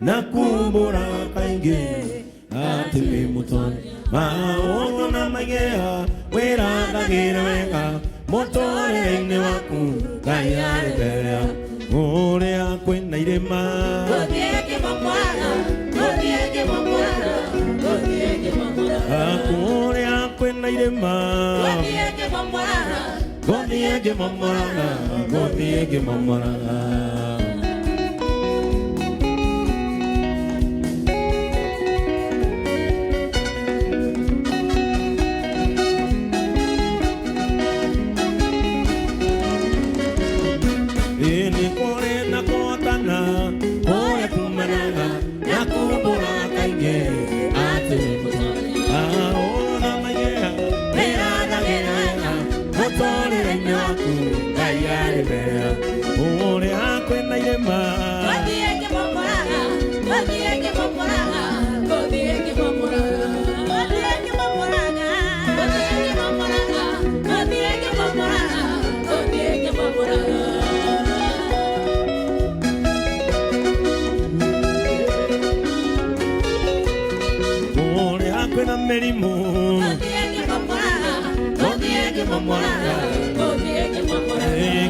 na kumbura kaingi ati mutone maono na magea wera dagira wega motore ne waku kayare berea ore akwena irema godiege mamwana akore akwena irema godiege mamwana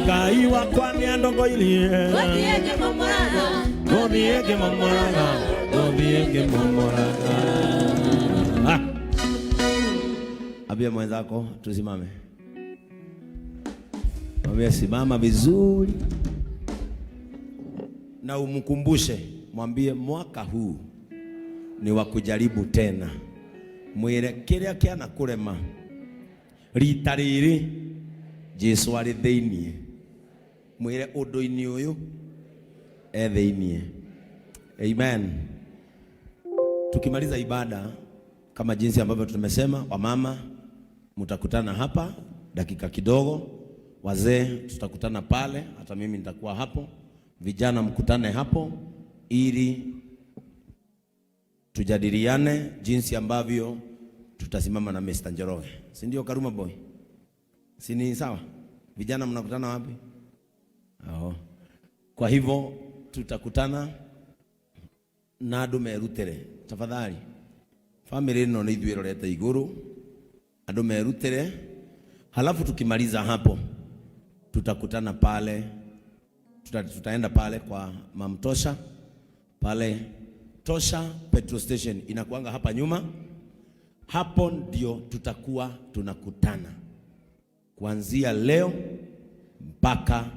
Kai wa kwani andongo ilie godiege mamoranga. Abia mwenzako tusimame. Mwambie simama vizuri na umkumbushe, mwambie mwaka huu ni wa kujaribu tena. Mwire kiria kiana kurema rita riri Jesu ari theinie, mwire undu-ini uyu theinie. Amen. Tukimaliza ibada kama jinsi ambavyo tumesema, wamama mtakutana hapa dakika kidogo, wazee tutakutana pale, hata mimi nitakuwa hapo, vijana mkutane hapo ili tujadiliane jinsi ambavyo tutasimama na Mr. Njoroge. Si ndio Karuma boy? Si ni sawa? Vijana mnakutana wapi? Kwa hivyo tutakutana na andu merutere. Tafadhali family ino ni ithuĩ rorete iguru, andu merutere. Halafu tukimaliza hapo tutakutana pale, tutaenda pale kwa Mam Tosha, pale Tosha petrol station inakuanga hapa nyuma. Hapo ndio tutakuwa tunakutana kuanzia leo mpaka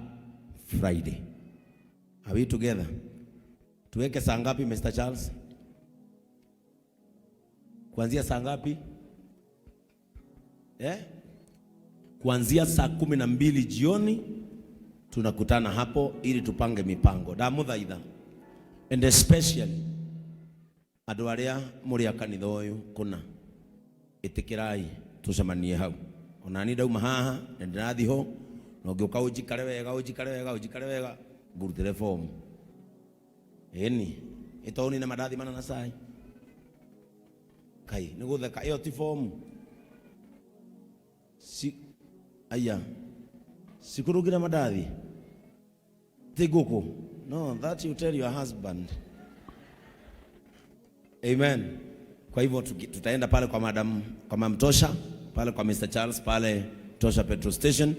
Friday. Are we together? Tuweke saa ngapi Mr. Charles? Kuanzia saa ngapi? Kuanzia saa 12 jioni tunakutana hapo ili tupange mipango. Ndamuthaitha, and especially andu aria muri akanitha uyu kuna itikirai tucemanie hau. Onani ndauma haha na ndirathi ho, no ngioka ujikare wega ngurutire form. Eni itoni na madathi mana na sai kai ni gutheka iyo ti form si aya sikurugira madathi tiguku. No, that you tell your husband. Amen. Kwa hivyo tutaenda pale kwa Mam Tosha, pale kwa Mr. Charles, pale Tosha petrol station,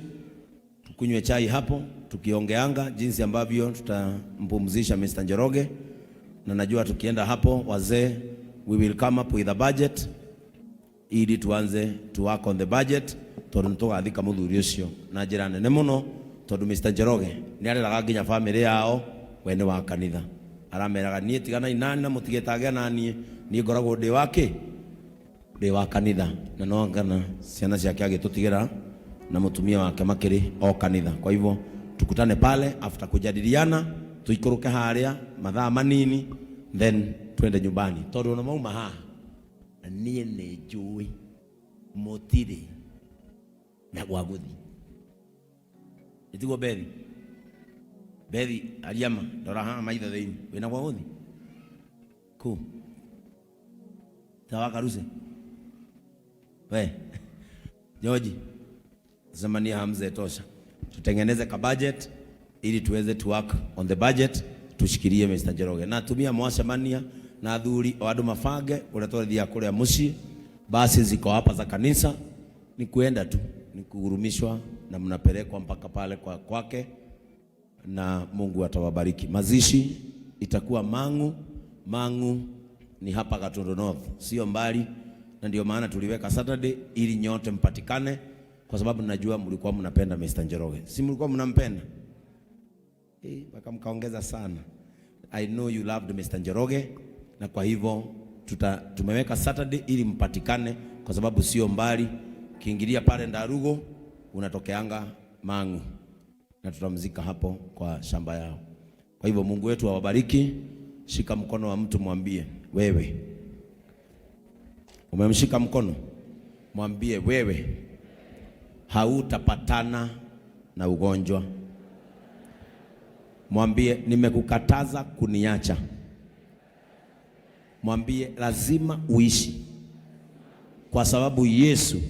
tukunywe chai hapo tukiongeanga jinsi ambavyo tutampumzisha Mr. Njoroge. Na najua tukienda hapo wazee, we will come up with a budget ili tuanze to work on the budget tondu ntugathika muthuri ucio na njira nene muno, tondu Mr. Njoroge ni areraga nginya family yao wene wa kanitha. Arameraga nie tigana inani na mutigetage nani ni ngoragwo ndi wake ndi wa kanitha, na no ngana ciana ciake agitutigira na mutumia wake makiri o kanitha. Kwa hivyo tukutane pale after kujadiliana, tuikuruke haria mathaa manini, then twende nyumbani tondu na mauma haha na nie ni njui motiri na gwaguthi itigo Bethi aliama ndora haha maitha theini wina gwaguthi ku tawa karuse we George zamania Hamza Tosha, tutengeneze ka budget ili tuweze to work on the budget tushikirie Mr. Njoroge na tumia mwacemania na athuri o andu mabange uria twethia kuria mucii. Basi ziko hapa za kanisa, ni kuenda tu, ni kuhurumishwa na mnapelekwa mpaka pale kwake, na Mungu atawabariki. Mazishi itakuwa Mang'u ni hapa Gatundu North, sio mbali, na ndio maana tuliweka Saturday ili nyote mpatikane, kwa sababu najua mlikuwa mnapenda Mr. Njoroge. Si mlikuwa mnampenda? Baka mkaongeza sana. I know you loved Mr. Njoroge, na kwa hivyo tumeweka Saturday ili mpatikane, kwa sababu sio mbali. Kiingilia pale Ndarugo unatokeanga Mang'u, na tutamzika hapo kwa shamba yao. Kwa hivyo Mungu wetu awabariki. Shika mkono wa mtu, mwambie wewe. Umemshika mkono, mwambie wewe hautapatana na ugonjwa. Mwambie nimekukataza kuniacha. Mwambie lazima uishi, kwa sababu Yesu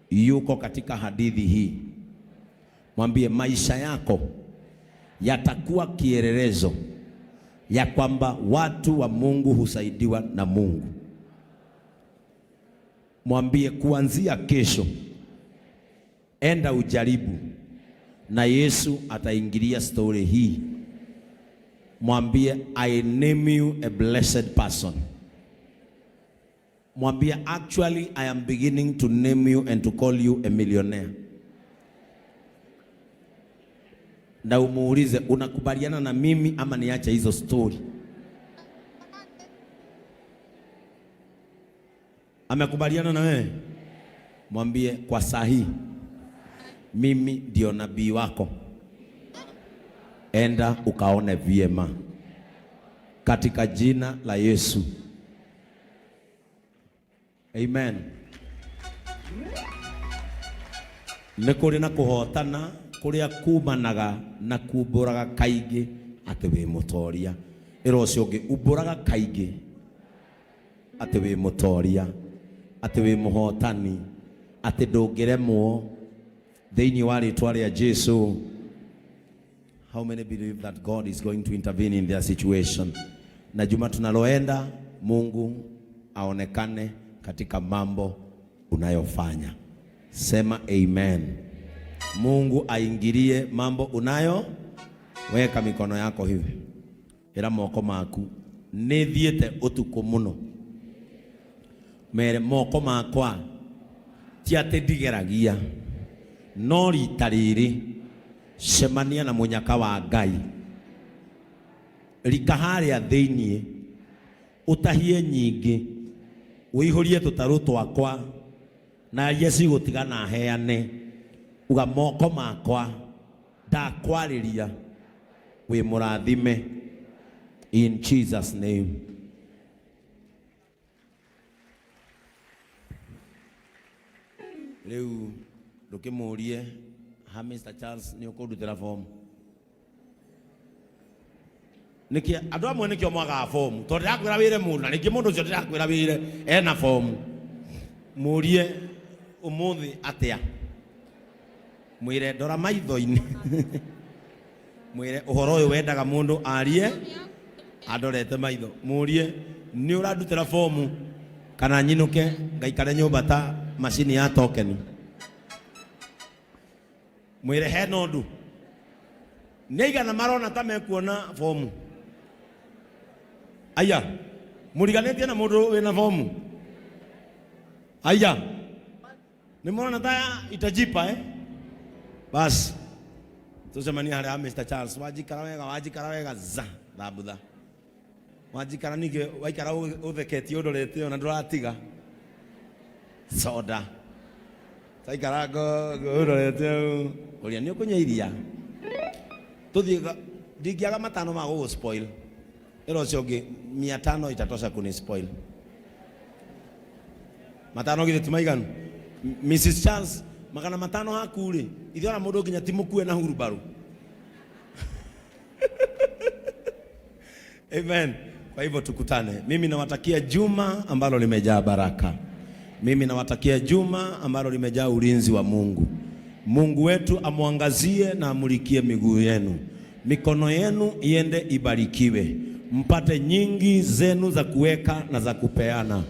yuko katika hadithi hii. Mwambie maisha yako yatakuwa kielelezo ya kwamba watu wa Mungu husaidiwa na Mungu. Mwambie kuanzia kesho enda ujaribu, na Yesu ataingilia story hii. Mwambie I name you a blessed person. Mwambie actually I am beginning to name you and to call you a millionaire. Na umuulize unakubaliana na mimi ama niache hizo story. Amekubaliana na wewe? Mwambie kwa sahihi mimi ndio nabii wako, enda ukaone vyema katika jina la Yesu. Amen. Nekuri na kuhotana kuria kumanaga na kumburaga kaingi ati wi mutoria. Iro ucio ungi umburaga kaingi ati wi mutoria, ati wi muhotani, ati ndungiremwo thiini wa ritwa ria Jesu. How many believe that God is going to intervene in their situation? Na juma tunaloenda Mungu aonekane katika mambo unayofanya. Sema amen. Mungu aingilie mambo unayo. Weka mikono yako hivi. Ira moko maku nithiete utuku muno. Mere moko makwa ti ati ndigeragia, no rita riri cemania na munyaka wa Ngai. Rika haria thiini utahie nyingi, wihurie tutaru twakwa na Yesu gutigana heane. Uga moko makwa ndakwariria wi murathime in Jesus name. Leo ndukimurie ha Mr. Charles ni ukudutira form niki andu amwe nikio mwaga form to ndirakwira wire mundu na niki mundu ucio ndirakwira wire ena form. Murie umuthi atia, mwire ndora maitho-ini mwire uhoro uyu wendaga mundu arie andorete maitho. Murie ni uradutira form kana nyinuke ngaikare nyumba ta machine ya token. Mwire he nondu neiga na marona ta mekuona form. Aya muriganetie na mundu wina form. Aya ni mwana ta itajipa bas tusemania haria Mr. Charles wajikara wega za thabutha wajikara nige waikara utheketie udorete ona nduratiga soda saikara go udorete uria ni ukunyeiria tuthiga ndigiaga matano ma go spoil ero ciongi 500 itatosha kuni spoil matano githe timaiganu. Mrs. Charles magana matano hakuri ithiona mundu nginya timukue na hurubaru. Amen. Kwa hivyo tukutane. Mimi nawatakia juma ambalo limejaa baraka. Mimi nawatakia juma ambalo limejaa ulinzi wa Mungu. Mungu wetu amwangazie na amulikie miguu yenu. Mikono yenu iende ibarikiwe, mpate nyingi zenu za kuweka na za kupeana.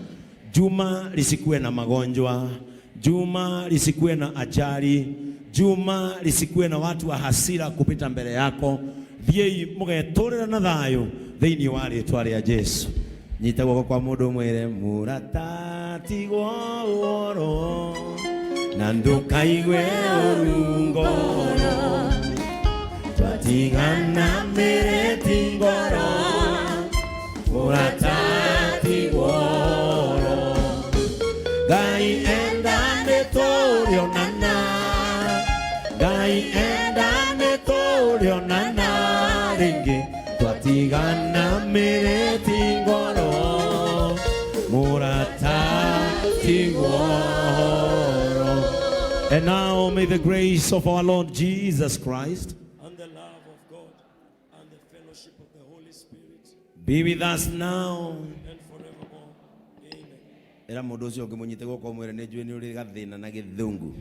Juma lisikuwe na magonjwa, juma lisikuwe na ajali, juma lisikuwe na watu wa hasira kupita mbele yako. Thiei mugeturira na thayo thiini wa ritwa ria Jesu. Nyita guoko kwa mundu mwire muratatigwo oro na ndukaigwe urungoro twatigana mireti ngoro muratatigwo oro Ngai enda netorionana Ngai enda netorionana ringi twatigana mireti ngoro muratatigwo oro. And now may the grace of our Lord Jesus Christ and the love of God and the fellowship of the Holy Spirit be with us now and forevermore. Amen. Era mundu ucio ngimunyite goko mwire ni njui ni uri gathina na githungu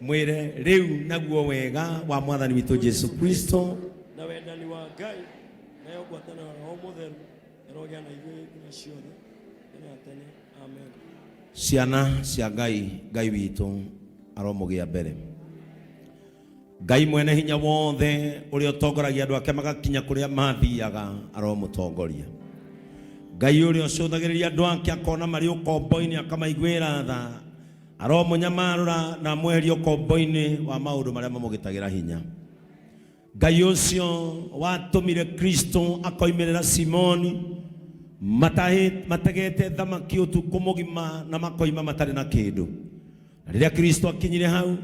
mwire riu naguo wega wa mwathani witu Jesu Kristo na wendani wa Ngai na yo gwatana wa Roho Mutheru erogea na igwe na ciothe na atene. Amen. ciana cia Ngai witu aromugia mbere. Ngai mwene hinya wothe uri utongoragia andu ake magakinya kuria mathiaga aromutongoria. Ngai uri ucuthagiriria andu ake akona mari ukombo-ini akamaiguira tha aromunyamarura na mweri ukombo-ini wa maundu maria mamugitagira hinya. Ngai ucio watumire Kristo akoimirira Simoni matagete thamaki utuku mugima na makoima matari na kindu. Na riria Kristo akinyire hau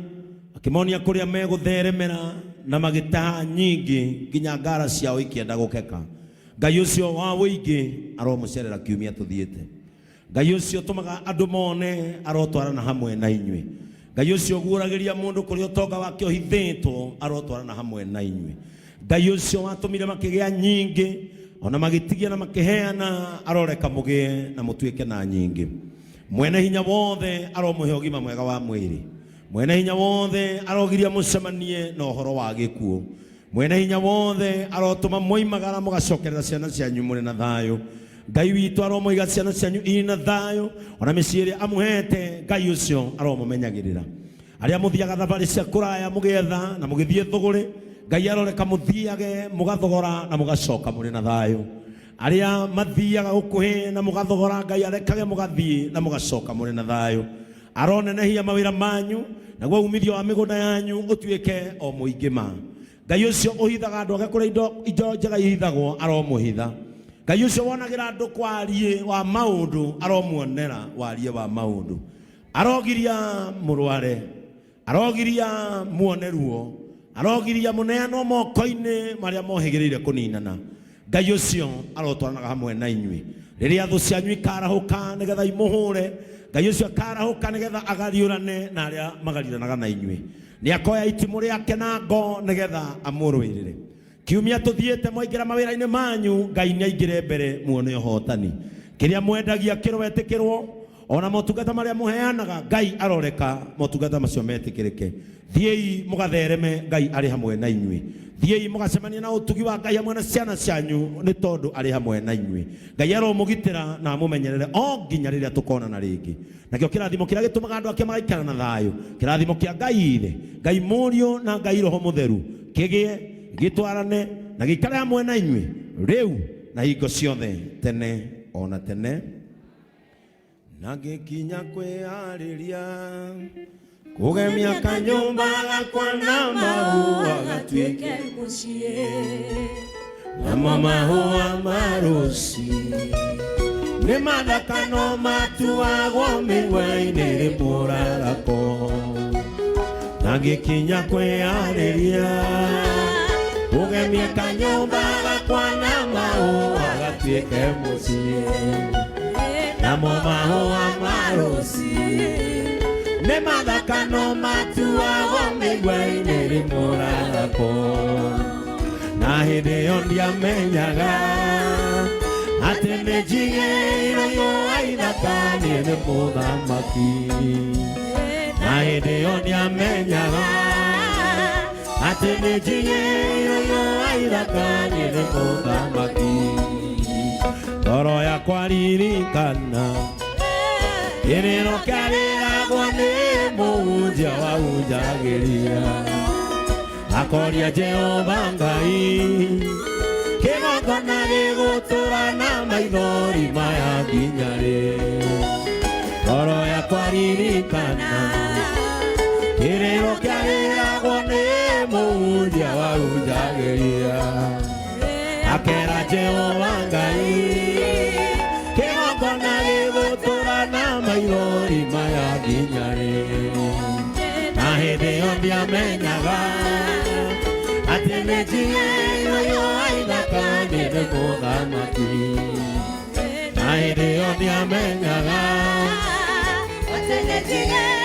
akimonia kuria megutheremera na magitaha nyingi nginya ngara ciao ikienda gukeka. Ngai ucio wa wingi aromucerera kiumia tuthiete. Ngai ucio tumaga andu mone arotwarana hamwe na inywe. Ngai ucio guuragiria mundu kuri utonga wake uhithitwo arotwarana hamwe na inywe. Ngai ucio watumire makigia nyingi ona magitigia na makiheana aroreka mugie na mutuike na nyingi. Mwene hinya wothe aromuhe ugima mwega wa mwiri. Mwene hinya wothe arogiria mucemanie na uhoro wa gikuo. Mwene hinya wothe arotuma moimagara mugacokerera ciana cianyu muri na thayo. Ngai witu aromoiga ciana cianyu ina thayo ona miciiri amuhete. Ngai ucio aromumenyagirira aria muthiaga thabari cia kuraya mugetha na mugithie thuguri. Ngai aroreka muthiage mugathogora na mugacoka muri na thayo. Aria mathiaga gukuhi na mugathogora Ngai arekage mugathie na mugacoka muri na thayo. Aronenehia mawira manyu naguo umithio wa migunda yanyu utuike o muingima. Ngai ucio uhithaga andu ake kuria indo njega ihithagwo aromuhitha. Ngai ucio wonagira andu kwarie wa maundu aromuonera warie wa maundu. Arogiria murware, arogiria muoneruo, arogiria muneano moko-ini maria mohigirire kuninana. Ngai ucio arotwaranaga hamwe na inyui riria thu cianyu ikarahuka nigetha imuhure. Ngai ucio akarahuka nigetha agariurane na aria magariranaga na inyui. Ni akoya itimu riake na ngo nigetha amurwirire. Kiumia tuthiete moingira mawira-ini manyu Ngai ni aingire mbere muone uhotani. Kiria mwendagia kirwetikirwo ona motungata maria muheanaga Ngai aroreka motungata macio metikirike. Thiei mugathereme Ngai ari hamwe na inyui. Thiei mugacemania na utugi wa Ngai hamwe na ciana cianyu ni tondu ari hamwe na inyui. Ngai aromugitira na mumenyerere o nginya riria tukona na ringi. Nakio kirathimo kiria gitumaga andu ake magaikara na thayo. Kirathimo kia Ngai ithe, Ngai Murio na Ngai Roho Mutheru kigie gitwarane na gikare hamwe na inyui riu na hingo ciothe tene ona tene. Na gikinya kwiariria kugemia kanyumba gakwa na mahua gatuike mucie na mahua maruci ni mathakano matuagwo migwa-ini ri murarako. Na gikinya kwiariria kugemia kanyumba gakwa na mahua gatuike mucie na mahua maruci ni mathakano matuagwo migwa-ini ri murarako. Na hindi iyo ndiamenyaga ati ni njigĩirwo aithaka-inĩ nĩ mũthamaki. Na hindi iyo ndiamenyaga atĩ nĩ njigĩirwo aithaka-inĩ nĩ mũthamaki. Ngoro yakwa ririkana kĩrĩro kĩarĩragwo nĩ mũhunjia wahunjagĩria akoria Jehova Ngai kĩgongona gĩgũtũra na maithori maya nginya rĩ. Ngoro yakwa ririkana kĩrĩro kĩarĩragwo nĩ mũhunjia wahunjagĩria akera Jehova Ngai kĩgongona gĩgũtũra na maithori maya nginya rĩ. Na hĩndĩ ĩyo ndiamenyaga atĩ nĩ njigĩirwo aithaka-inĩ nĩ mũthamaki. Na hĩndĩ ĩyo ndiamenyaga atĩ nĩ njigĩirwo